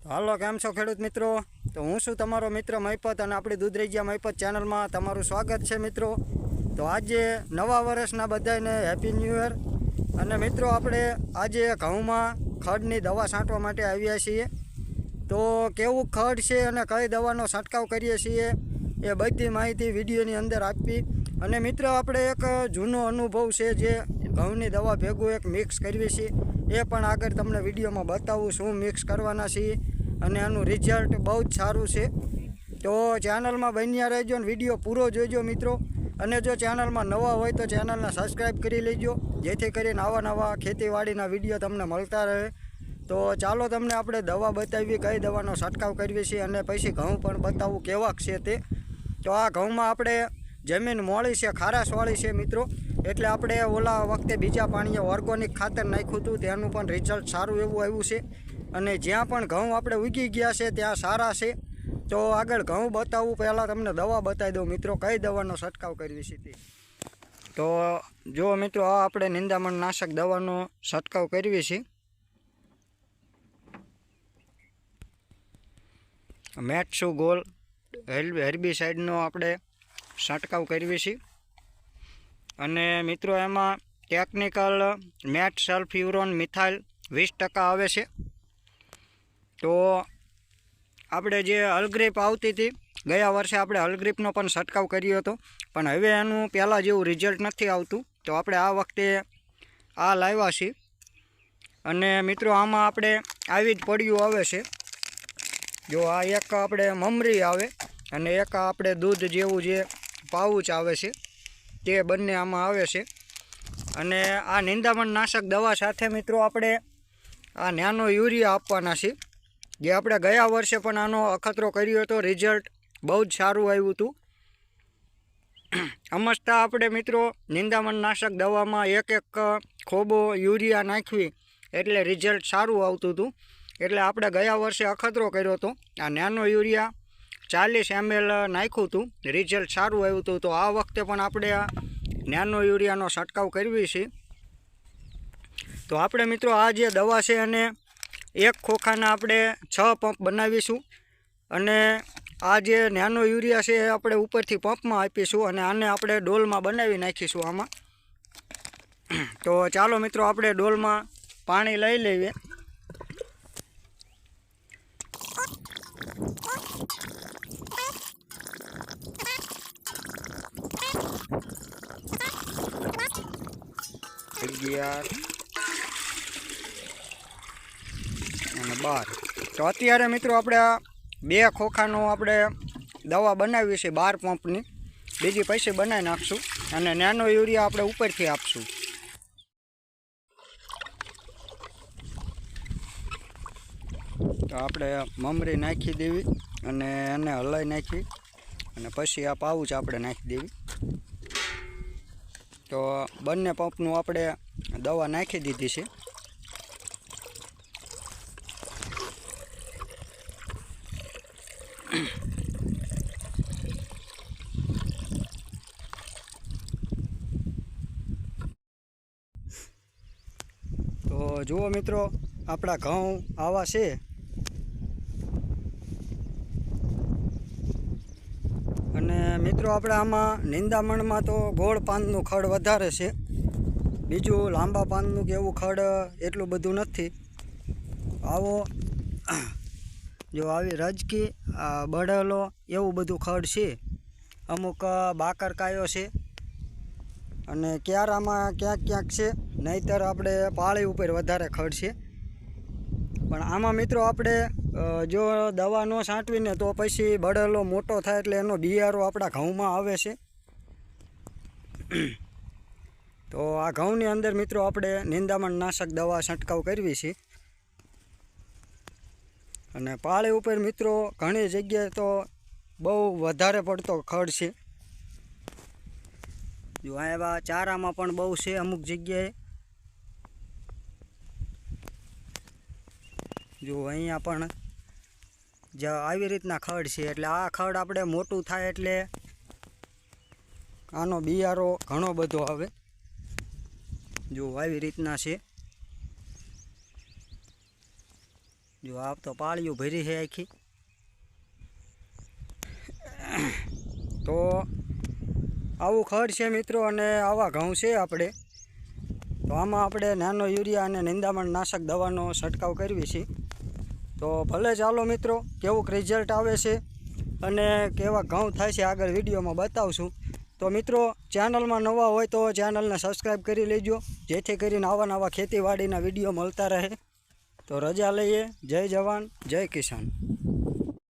હાલો કેમ છો ખેડૂત મિત્રો। તો હું છું તમારો મિત્ર મહિપત અને આપણી દૂધરેજિયા મહિપત ચેનલમાં તમારું સ્વાગત છે મિત્રો। તો આજે નવા વર્ષના બધાને હેપી ન્યૂ યર। અને મિત્રો આપણે આજે ઘઉંમાં ખડની દવા છાંટવા માટે આવ્યા છીએ। તો કેવું ખડ છે અને કઈ દવાનો છંટકાવ કરીએ છીએ એ બધી માહિતી વિડીયોની અંદર આપી। અને મિત્રો આપણે એક જૂનો અનુભવ છે જે ઘઉંની દવા ભેગું એક મિક્સ કરવી છે એ પણ આગળ તમને વિડીયોમાં બતાવું શું મિક્સ કરવાના છીએ અને આનું રિઝલ્ટ બહુ જ સારું છે। તો ચેનલમાં બન્યા રહેજો અને વિડીયો પૂરો જોઈજો મિત્રો। અને જો ચેનલમાં નવા હોય તો ચેનલને સબસ્ક્રાઈબ કરી લેજો જેથી કરીને નવા ખેતીવાડીના વિડીયો તમને મળતા રહે। તો ચાલો તમને આપણે દવા બતાવીએ કઈ દવાનો છંટકાવ કરવી છે અને પછી ઘઉં પણ બતાવું કેવાક છે તે। તો આ ઘઉંમાં આપણે જમીન મોળી છે, ખારાશવાળી છે મિત્રો, એટલે આપણે ઓલા વખતે બીજા પાણીએ ઓર્ગોનિક ખાતર નાખ્યું હતું તેનું પણ રિઝલ્ટ સારું એવું આવ્યું છે। અને જ્યાં પણ ઘઉં આપણે ઉગી ગયા છે ત્યાં સારા છે। તો આગળ ઘઉં બતાવું પહેલાં તમને દવા બતાવી દઉં મિત્રો કઈ દવાનો છંટકાવ કરવી છે તે। તો જો મિત્રો આ આપણે નિંદામણ નાશક દવાનો છંટકાવ કરવી છે। મેટસુ ગોલ હેર્બિસાઇડનો આપણે છંટકાવ કરવી છે। અને મિત્રો એમાં ટેકનિકલ મેટ સલ્ફ્યુરોન મિથાઇલ 20% આવે છે। તો આપણે જે અલગ્રીપ આવતી હતી ગયા વર્ષે આપણે અલગ્રીપનો પણ છંટકાવ કર્યો હતો પણ હવે એનું પહેલાં જેવું રિઝલ્ટ નથી આવતું। તો આપણે આ વખતે આ લાવ્યા છીએ। અને મિત્રો આમાં આપણે આવી જ પડ્યું આવે છે। જો આ એક આપણે મમરી આવે અને એક આપણે દૂધ જેવું જે પાઉચ આવે છે તે બંને આમાં આવે છે। અને આ નિંદામણ નાશક દવા સાથે મિત્રો આપણે આ નેનો યુરિયા આપવાના છે જે આપણે ગયા વર્ષે પણ આનો અખતરો કર્યો હતો, રિઝલ્ટ બહુ જ સારું આવ્યું હતું। અમસ્તા આપણે મિત્રો નિંદામણ નાશક દવામાં એક ખોબો યુરિયા નાખવી એટલે રિઝલ્ટ સારું આવતું હતું, એટલે આપણે ગયા વર્ષે અખતરો કર્યો હતો। આ નેનો યુરિયા 40 ml નાખ્યું હતું, રિઝલ્ટ સારું આવ્યું હતું। તો આ વખતે પણ આપણે આ નેનો યુરિયાનો છંટકાવ કરવી છે। તો આપણે મિત્રો આ જે દવા છે અને એક ખોખાના આપણે 6 પંપ બનાવીશું અને આ જે નેનો યુરિયા છે એ આપણે ઉપરથી પંપમાં આપીશું અને આને આપણે ડોલમાં બનાવી નાખીશું આમાં। તો ચાલો મિત્રો આપણે ડોલમાં પાણી લઈ લઈએ। અને 12 તો અત્યારે મિત્રો આપણે આ 2 ખોખાનો આપણે દવા બનાવી છે 12 પંપની, બીજી પછી બનાવી નાખશું અને નેનો યુરિયા આપણે ઉપરથી આપશું। તો આપણે મમરી નાખી દેવી અને એને હલાવી નાખી અને પછી આ પાઉચ આપણે નાખી દેવી। તો બંને પંપનું આપણે દવા નાખી દીધી છે। તો જુઓ મિત્રો આપણા ઘઉં આવા છે। અને મિત્રો આપણે આમાં નિંદામણમાં તો ગોળ પાનનું ખડ વધારે છે, બીજું લાંબા પાનનું કે એવું ખડ એટલું બધું નથી। આવો જો આવી રજકી બળેલો એવું બધું ખડ છે, અમુક બાકરકાયો છે અને ક્યારામાં ક્યાંક છે, નહીંતર આપણે પાળી ઉપર વધારે ખડ છે। પણ આમાં મિત્રો આપણે જો દવા ન છાંટવીને તો પછી બળેલો મોટો થાય એટલે એનો બિયારો આપણા ઘઉંમાં આવે છે। તો આ ઘઉંની અંદર મિત્રો આપણે નિંદામણ નાશક દવા છંટકાવ કરવી છે। અને પાળી ઉપર મિત્રો ઘણી જગ્યાએ તો બહુ વધારે પડતો ખડ છે। જો આવા ચારામાં પણ બહુ છે અમુક જગ્યાએ। જો અહીંયા પણ જ આવી રીતના ખડ છે, એટલે આ ખડ આપણે મોટું થાય એટલે આનો બિયારો ઘણો બધો આવે। જો આવી રીતના છે। જો આપ તો પાળીઓ ભરી છે આખી. તો આવું ખડ છે મિત્રો, અને આવા ઘઉં છે આપણે. તો આમાં આપણે નાનો યુરિયા અને નિંદામણ નાશક દવાનો છંટકાવ કરવી છે. તો ભલે ચાલો મિત્રો, કેવું રિઝલ્ટ આવે છે અને કેવા ઘઉં થાય છે આગળ વિડીયોમાં બતાવશું. તો મિત્રો, ચેનલમાં નવા હોય તો ચેનલને સબસ્ક્રાઈબ કરી લેજો, જેથી કરીને આવા નવા ખેતીવાડીના વિડીયો મળતા રહે. તો રજા લઈએ. જય જવાન, જય કિસાન.